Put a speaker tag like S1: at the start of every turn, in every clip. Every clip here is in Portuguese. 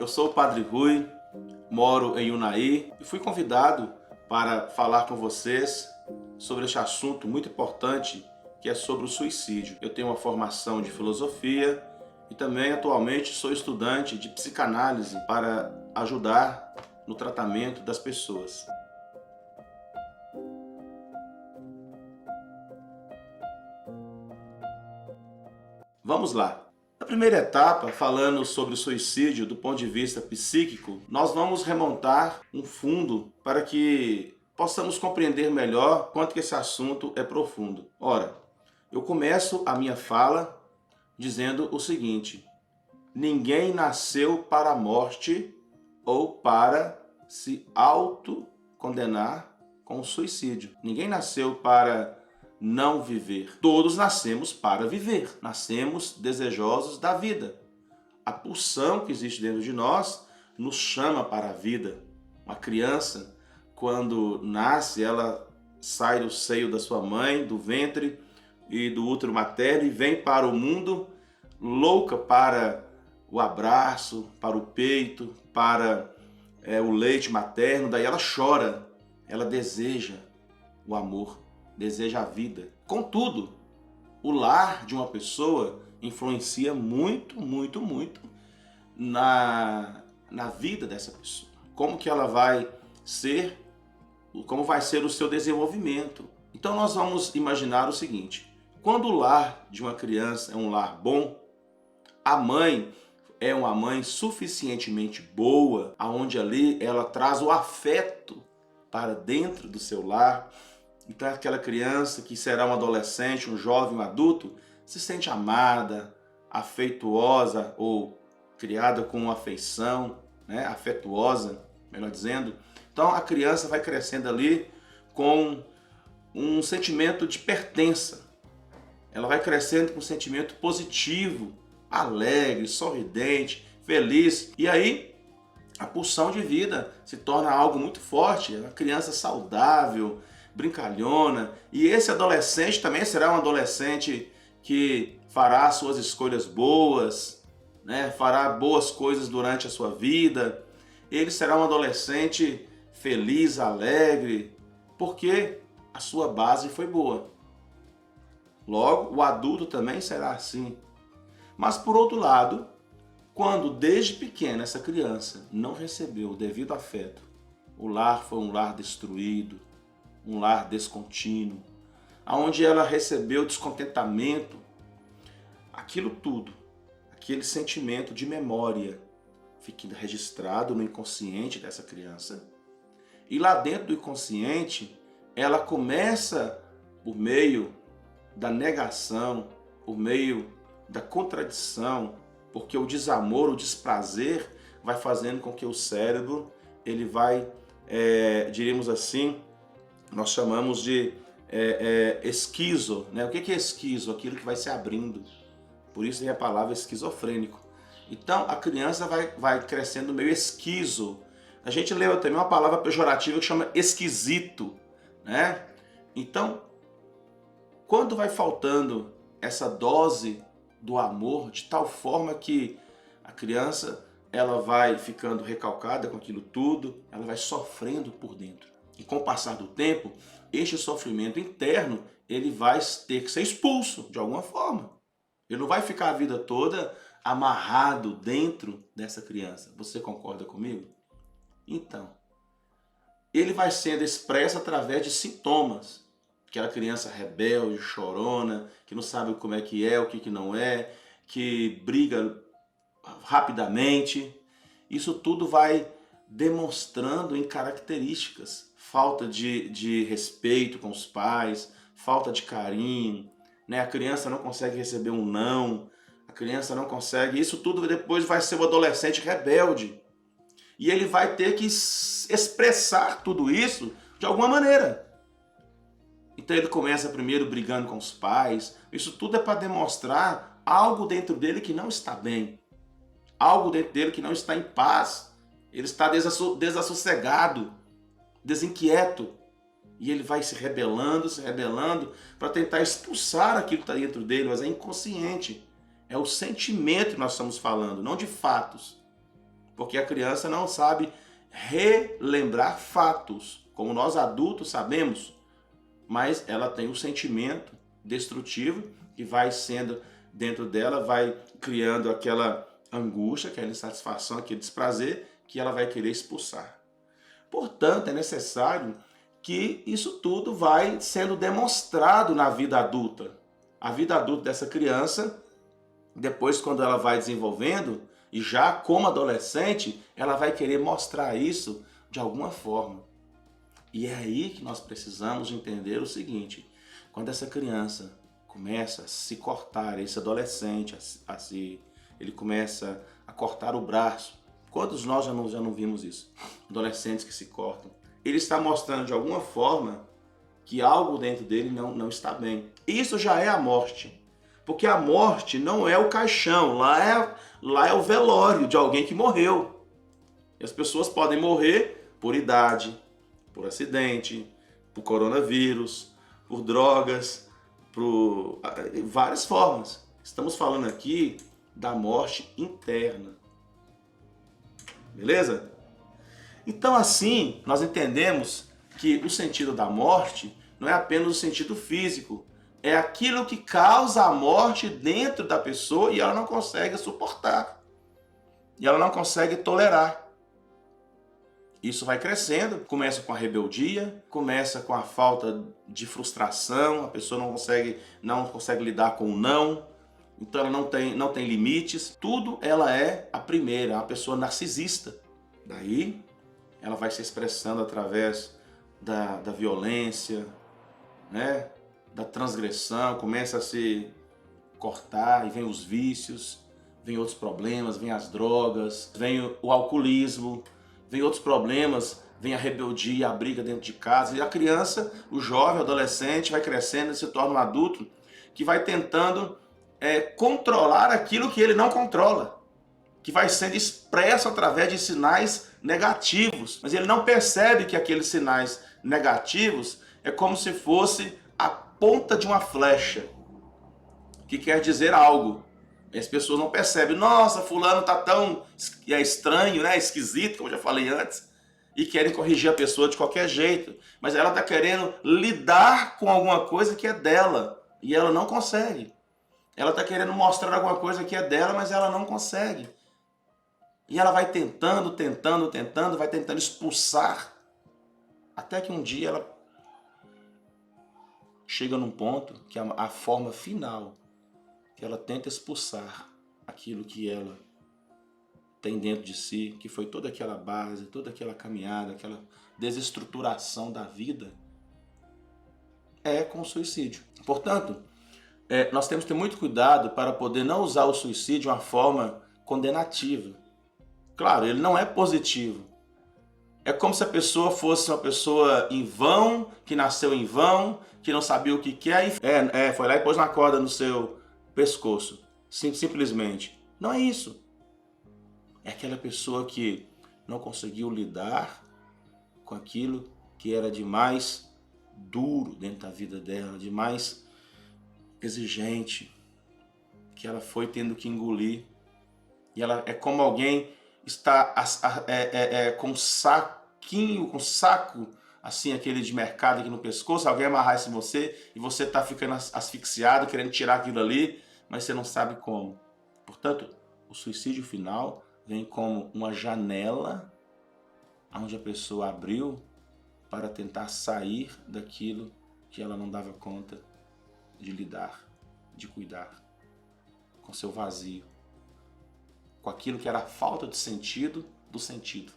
S1: eu sou o Padre Rui, moro em Unai e fui convidado para falar com vocês sobre este assunto muito importante que é sobre o suicídio. Eu tenho uma formação de filosofia e também atualmente sou estudante de psicanálise para ajudar no tratamento das pessoas. Vamos lá. Na primeira etapa, falando sobre o suicídio do ponto de vista psíquico, nós vamos remontar um fundo para que possamos compreender melhor quanto que esse assunto é profundo. Ora, eu começo a minha fala dizendo o seguinte: ninguém nasceu para a morte ou para se autocondenar com o suicídio. Ninguém nasceu para não viver. Todos nascemos para viver. Nascemos desejosos da vida. A pulsão que existe dentro de nós nos chama para a vida. Uma criança, quando nasce, ela sai do seio da sua mãe, do ventre e do útero materno e vem para o mundo louca para o abraço, para o peito, para o leite materno. Daí ela chora, ela deseja o amor, deseja a vida. Contudo, o lar de uma pessoa influencia muito na vida dessa pessoa. Como que ela vai ser, como vai ser o seu desenvolvimento. Então nós vamos imaginar o seguinte: quando o lar de uma criança é um lar bom, a mãe é uma mãe suficientemente boa, aonde ali ela traz o afeto para dentro do seu lar. Então aquela criança que será um adolescente, um jovem, um adulto, se sente amada, afetuosa ou criada com afeição, afetuosa, melhor dizendo. Então a criança vai crescendo ali com um sentimento de pertença. Ela vai crescendo com um sentimento positivo, alegre, sorridente, feliz. E aí a pulsão de vida se torna algo muito forte. A criança saudável, brincalhona, e esse adolescente também será um adolescente que fará suas escolhas boas, fará boas coisas durante a sua vida. Ele será um adolescente feliz, alegre, porque a sua base foi boa. Logo, o adulto também será assim. Mas por outro lado, quando desde pequena essa criança não recebeu o devido afeto, o lar foi um lar destruído, um lar descontínuo, onde ela recebeu descontentamento, aquilo tudo, aquele sentimento de memória, fica registrado no inconsciente dessa criança. E lá dentro do inconsciente, ela começa, por meio da negação, por meio da contradição, porque o desamor, o desprazer, vai fazendo com que o cérebro, ele vai, diríamos assim, nós chamamos de esquizo, O que é esquizo? Aquilo que vai se abrindo. Por isso tem a palavra esquizofrênico. Então a criança vai crescendo meio esquizo. A gente leu também uma palavra pejorativa que chama esquisito, Então, quando vai faltando essa dose do amor, de tal forma que a criança ela vai ficando recalcada com aquilo tudo, ela vai sofrendo por dentro. E com o passar do tempo, este sofrimento interno, ele vai ter que ser expulso de alguma forma. Ele não vai ficar a vida toda amarrado dentro dessa criança. Você concorda comigo? Então, ele vai sendo expresso através de sintomas. Aquela criança rebelde, chorona, que não sabe como é, o que não é, que briga rapidamente. Isso tudo vai demonstrando em características. Falta de respeito com os pais, falta de carinho, A criança não consegue receber um não, a criança não consegue. Isso tudo depois vai ser o adolescente rebelde. E ele vai ter que expressar tudo isso de alguma maneira. Então ele começa primeiro brigando com os pais. Isso tudo é para demonstrar algo dentro dele que não está bem. Algo dentro dele que não está em paz. Ele está desassossegado, desinquieto. E ele vai se rebelando para tentar expulsar aquilo que está dentro dele, mas é inconsciente. É o sentimento que nós estamos falando, não de fatos. Porque a criança não sabe relembrar fatos, como nós adultos sabemos, mas ela tem um sentimento destrutivo que vai sendo dentro dela, vai criando aquela angústia, aquela insatisfação, aquele desprazer que ela vai querer expulsar. Portanto, é necessário que isso tudo vai sendo demonstrado na vida adulta. A vida adulta dessa criança, depois quando ela vai desenvolvendo, e já como adolescente, ela vai querer mostrar isso de alguma forma. E é aí que nós precisamos entender o seguinte: quando essa criança começa a se cortar, esse adolescente ele começa a cortar o braço. Quantos nós já não vimos isso? Adolescentes que se cortam. Ele está mostrando de alguma forma que algo dentro dele não está bem. Isso já é a morte. Porque a morte não é o caixão, lá é o velório de alguém que morreu. E as pessoas podem morrer por idade, por acidente, por coronavírus, por drogas, por várias formas. Estamos falando aqui da morte interna. Beleza? Então assim, nós entendemos que o sentido da morte não é apenas o sentido físico, é aquilo que causa a morte dentro da pessoa e ela não consegue suportar. E ela não consegue tolerar. Isso vai crescendo, começa com a rebeldia, começa com a falta de frustração, a pessoa não consegue lidar com o não, então ela não tem limites. Tudo ela é a primeira, uma pessoa narcisista. Daí ela vai se expressando através da violência, né? Da transgressão, começa a se cortar e vem os vícios, vem outros problemas, vem as drogas, vem o alcoolismo, vem outros problemas, vem a rebeldia, a briga dentro de casa. E a criança, o jovem, o adolescente vai crescendo e se torna um adulto que vai tentando controlar aquilo que ele não controla, que vai sendo expresso através de sinais negativos. Mas ele não percebe que aqueles sinais negativos é como se fosse a ponta de uma flecha, que quer dizer algo. E as pessoas não percebem. Nossa, fulano tá tão estranho, né? Esquisito, como eu já falei antes. E querem corrigir a pessoa de qualquer jeito. Mas ela tá querendo lidar com alguma coisa que é dela. E ela não consegue. Ela tá querendo mostrar alguma coisa que é dela, mas ela não consegue. E ela vai tentando, vai tentando expulsar. Até que um dia ela chega num ponto que a forma final, que ela tenta expulsar aquilo que ela tem dentro de si, que foi toda aquela base, toda aquela caminhada, aquela desestruturação da vida, é com o suicídio. Portanto, nós temos que ter muito cuidado para poder não usar o suicídio de uma forma condenativa. Claro, ele não é positivo. É como se a pessoa fosse uma pessoa em vão, que nasceu em vão, que não sabia o que quer e foi lá e pôs uma corda no seu pescoço. Simplesmente. Não é isso. É aquela pessoa que não conseguiu lidar com aquilo que era de mais duro dentro da vida dela, de mais exigente, que ela foi tendo que engolir. E ela é como alguém está com um saquinho, com um saco, assim, aquele de mercado aqui no pescoço, alguém amarrasse você e você está ficando asfixiado, querendo tirar aquilo ali, mas você não sabe como. Portanto, o suicídio final vem como uma janela onde a pessoa abriu para tentar sair daquilo que ela não dava conta de lidar, de cuidar, com seu vazio, com aquilo que era a falta de sentido do sentido.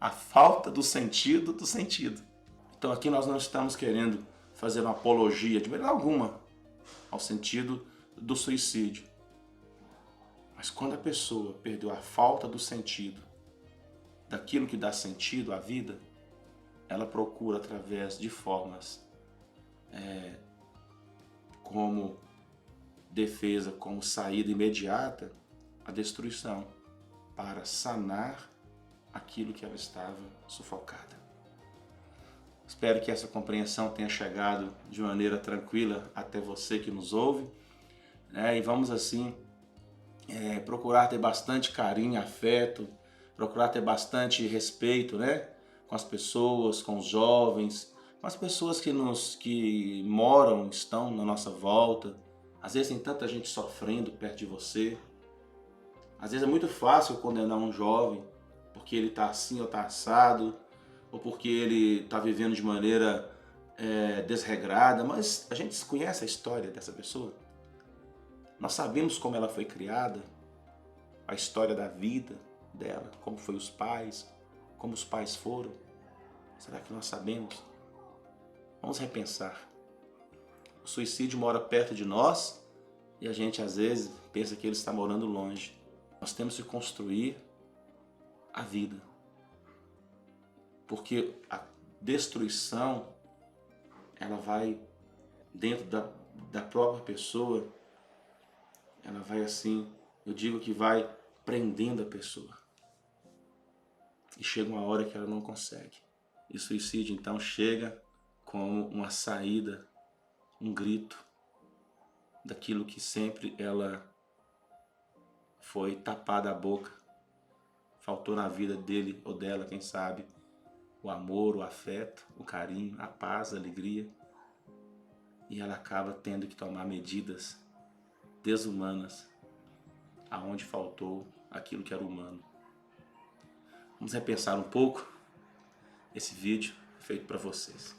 S1: A falta do sentido do sentido. Então aqui nós não estamos querendo fazer uma apologia de maneira alguma ao sentido do suicídio. Mas quando a pessoa perdeu a falta do sentido, daquilo que dá sentido à vida, ela procura através de formas como defesa, como saída imediata, a destruição, para sanar aquilo que ela estava sufocada. Espero que essa compreensão tenha chegado de maneira tranquila até você que nos ouve, e vamos assim procurar ter bastante carinho, afeto, procurar ter bastante respeito, né? Com as pessoas, com os jovens, com as pessoas que moram, estão na nossa volta. Às vezes tem tanta gente sofrendo perto de você. Às vezes é muito fácil condenar um jovem porque ele está assim ou está assado, ou porque ele está vivendo de maneira desregrada, mas a gente conhece a história dessa pessoa. Nós sabemos como ela foi criada, a história da vida dela, como foi os pais, como os pais foram. Será que nós sabemos? Vamos repensar. O suicídio mora perto de nós e a gente às vezes pensa que ele está morando longe. Nós temos que construir a vida, porque a destruição ela vai dentro da própria pessoa, ela vai assim, eu digo que vai prendendo a pessoa. E chega uma hora que ela não consegue. E o suicídio então chega como uma saída, um grito daquilo que sempre ela foi tapada a boca. Faltou na vida dele ou dela, quem sabe, o amor, o afeto, o carinho, a paz, a alegria. E ela acaba tendo que tomar medidas desumanas, aonde faltou aquilo que era humano. Vamos repensar um pouco esse vídeo feito para vocês.